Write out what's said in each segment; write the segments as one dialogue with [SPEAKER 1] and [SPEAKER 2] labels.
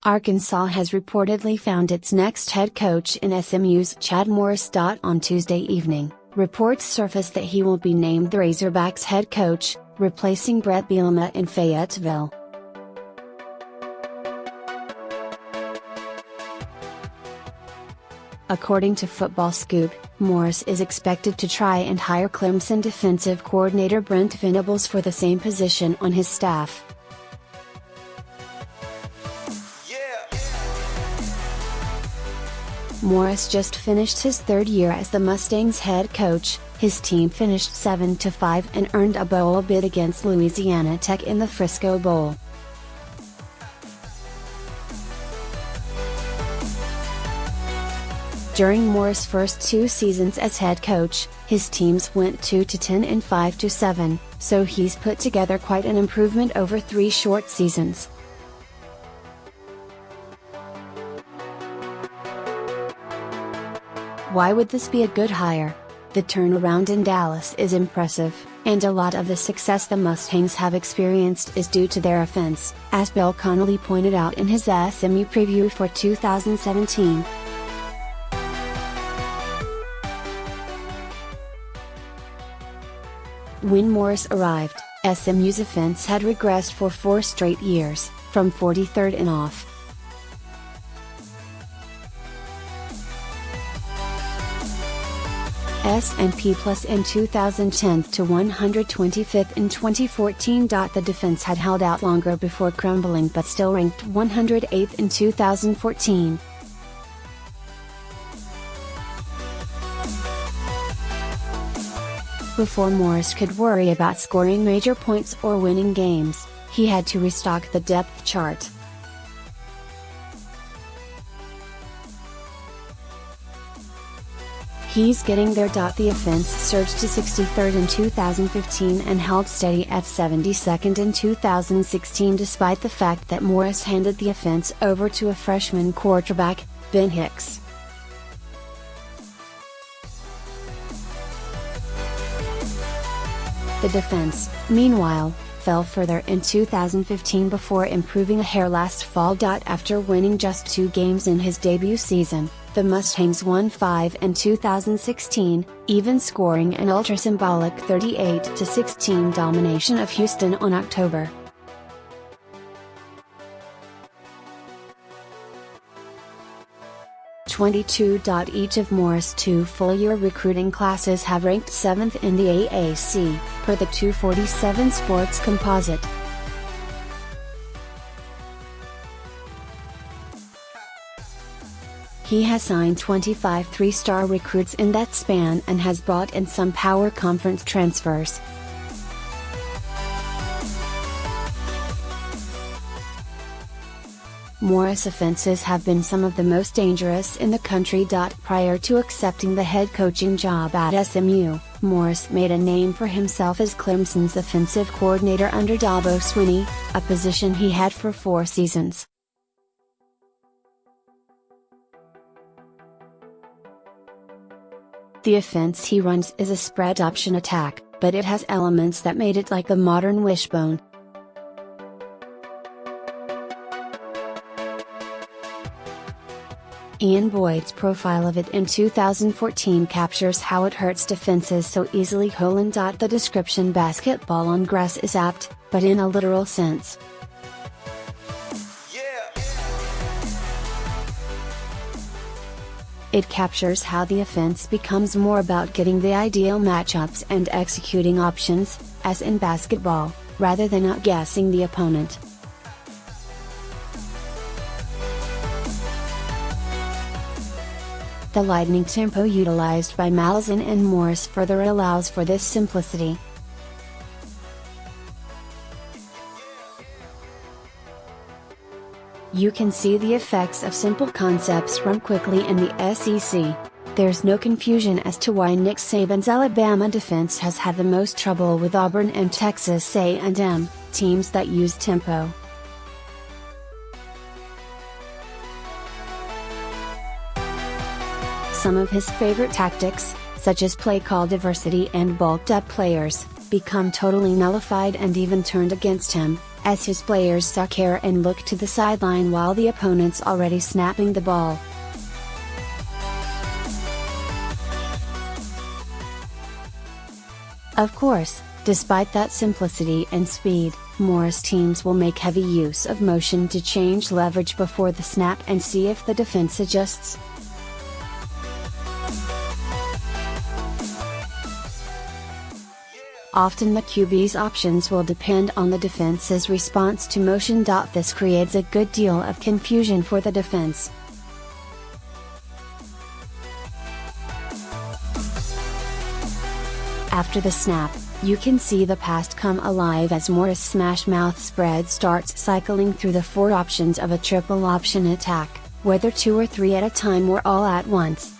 [SPEAKER 1] Arkansas has reportedly found its next head coach in SMU's Chad Morris. On Tuesday evening, reports surfaced that he will be named the Razorbacks head coach, replacing Brett Bielema in Fayetteville. According to Football Scoop, Morris is expected to try and hire Clemson defensive coordinator Brent Venables for the same position on his staff. Morris just finished his third year as the Mustangs head coach. His team finished 7-5 and earned a bowl bid against Louisiana Tech in the Frisco Bowl. During Morris' first 2 seasons as head coach, his teams went 2-10 and 5-7, so he's put together quite an improvement over 3 short seasons. Why would this be a good hire? The turnaround in Dallas is impressive, and a lot of the success the Mustangs have experienced is due to their offense, as Bill Connolly pointed out in his SMU preview for 2017. When Morris arrived, SMU's offense had regressed for 4 straight years, from 43rd in off. S&P Plus in 2010 to 125th in 2014. The defense had held out longer before crumbling but still ranked 108th in 2014. Before Morris could worry about scoring major points or winning games, he had to restock the depth chart. He's getting there. The offense surged to 63rd in 2015 and held steady at 72nd in 2016 despite the fact that Morris handed the offense over to a freshman quarterback, Ben Hicks. The defense, meanwhile, fell further in 2015 before improving a hair last fall. After winning just 2 games in his debut season, the Mustangs won 5 in 2016, even scoring an ultra-symbolic 38-16 domination of Houston on October 22. Each of Morris' 2 full-year recruiting classes have ranked 7th in the AAC, per the 247 Sports Composite. He has signed 25 3-star recruits in that span and has brought in some power conference transfers. Morris' offenses have been some of the most dangerous in the country. Prior to accepting the head coaching job at SMU, Morris made a name for himself as Clemson's offensive coordinator under Dabo Swinney, a position he had for 4 seasons. The offense he runs is a spread option attack, but it has elements that made it like a modern wishbone. Ian Boyd's profile of it in 2014 captures how it hurts defenses so easily. The description basketball on grass is apt, but in a literal sense. It captures how the offense becomes more about getting the ideal matchups and executing options, as in basketball, rather than outgassing the opponent. The lightning tempo utilized by Malzahn and Morris further allows for this simplicity. You can see the effects of simple concepts run quickly in the SEC. There's no confusion as to why Nick Saban's Alabama defense has had the most trouble with Auburn and Texas A&M, teams that use tempo. Some of his favorite tactics, such as play call diversity and bulked up players, become totally nullified and even turned against him, as his players suck air and look to the sideline while the opponent's already snapping the ball. Of course, despite that simplicity and speed, Morris teams will make heavy use of motion to change leverage before the snap and see if the defense adjusts. Often the QB's options will depend on the defense's response to motion. This creates a good deal of confusion for the defense. After the snap, you can see the pass come alive as Morris' smash mouth spread starts cycling through the 4 options of a triple option attack, whether 2 or 3 at a time or all at once.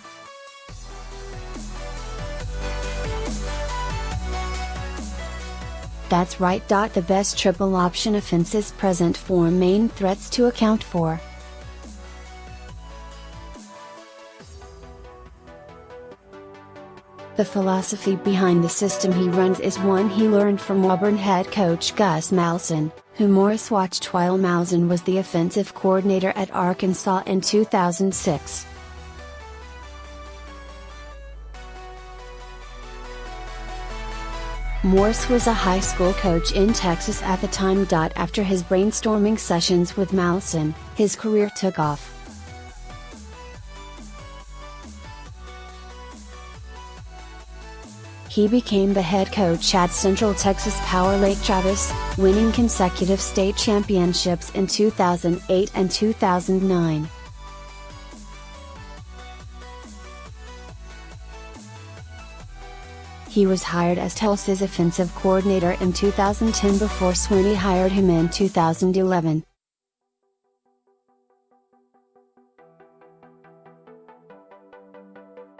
[SPEAKER 1] That's right. The best triple option offenses present 4 main threats to account for. The philosophy behind the system he runs is one he learned from Auburn head coach Gus Malzahn, who Morris watched while Malzahn was the offensive coordinator at Arkansas in 2006. Morris was a high school coach in Texas at the time. After his brainstorming sessions with Malzahn, his career took off. He became the head coach at Central Texas Power Lake Travis, winning consecutive state championships in 2008 and 2009. He was hired as Tulsa's offensive coordinator in 2010 before Swinney hired him in 2011.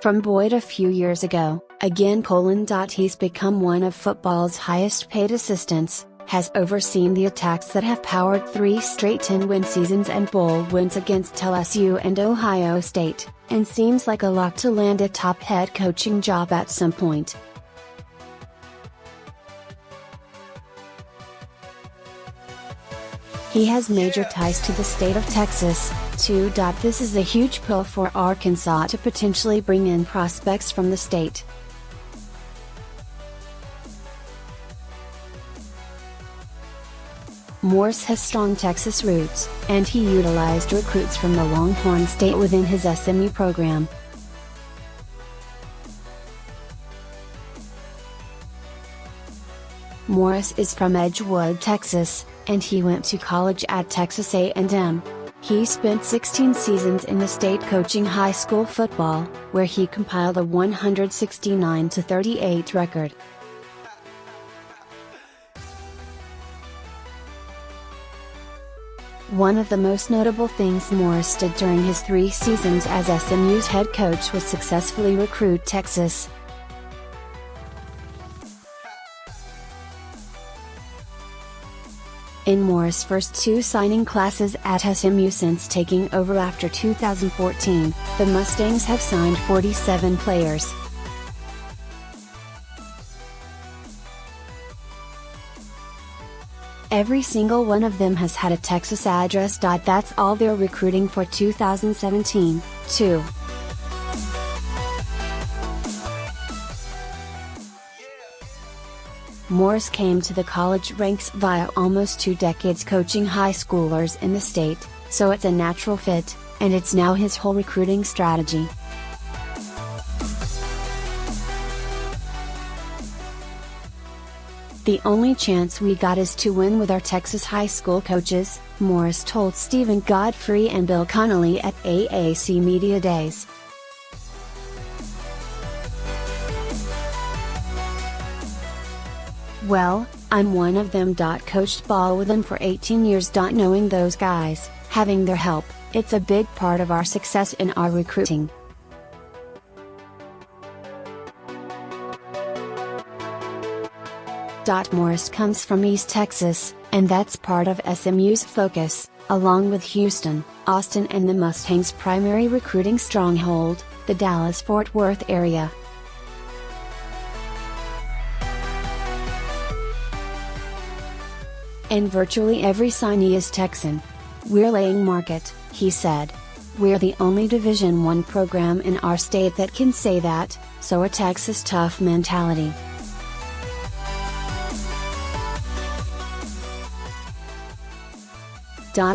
[SPEAKER 1] From Boyd a few years ago, again: he's become one of football's highest paid assistants, has overseen the attacks that have powered 3 straight 10-win seasons and bowl wins against LSU and Ohio State, and seems like a lock to land a top head coaching job at some point. He has major ties to the state of Texas, too. This is a huge pull for Arkansas to potentially bring in prospects from the state. Morris has strong Texas roots, and he utilized recruits from the Longhorn State within his SMU program. Morris is from Edgewood, Texas, and he went to college at Texas A&M. He spent 16 seasons in the state coaching high school football, where he compiled a 169-38 record. One of the most notable things Morris did during his 3 seasons as SMU's head coach was successfully recruit Texas. In Morris' first 2 signing classes at SMU since taking over after 2014, the Mustangs have signed 47 players. Every single one of them has had a Texas address. That's all they're recruiting for 2017, too. Morris came to the college ranks via almost 2 decades coaching high schoolers in the state, so it's a natural fit, and it's now his whole recruiting strategy. The only chance we got is to win with our Texas high school coaches, Morris told Stephen Godfrey and Bill Connolly at AAC Media Days. Well, I'm one of them. Coached ball with them for 18 years. Knowing those guys, having their help, it's a big part of our success in our recruiting. Morris comes from East Texas, and that's part of SMU's focus, along with Houston, Austin and the Mustangs' primary recruiting stronghold, the Dallas-Fort Worth area. And virtually every signee is Texan. "We're laying market," he said. "We're the only Division I program in our state that can say that, so a Texas tough mentality."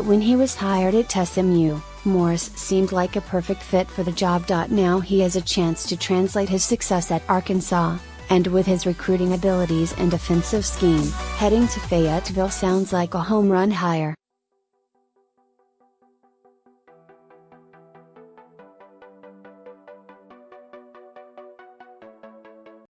[SPEAKER 1] When he was hired at SMU, Morris seemed like a perfect fit for the job. Now he has a chance to translate his success at Arkansas, and with his recruiting abilities and offensive scheme, heading to Fayetteville sounds like a home run hire.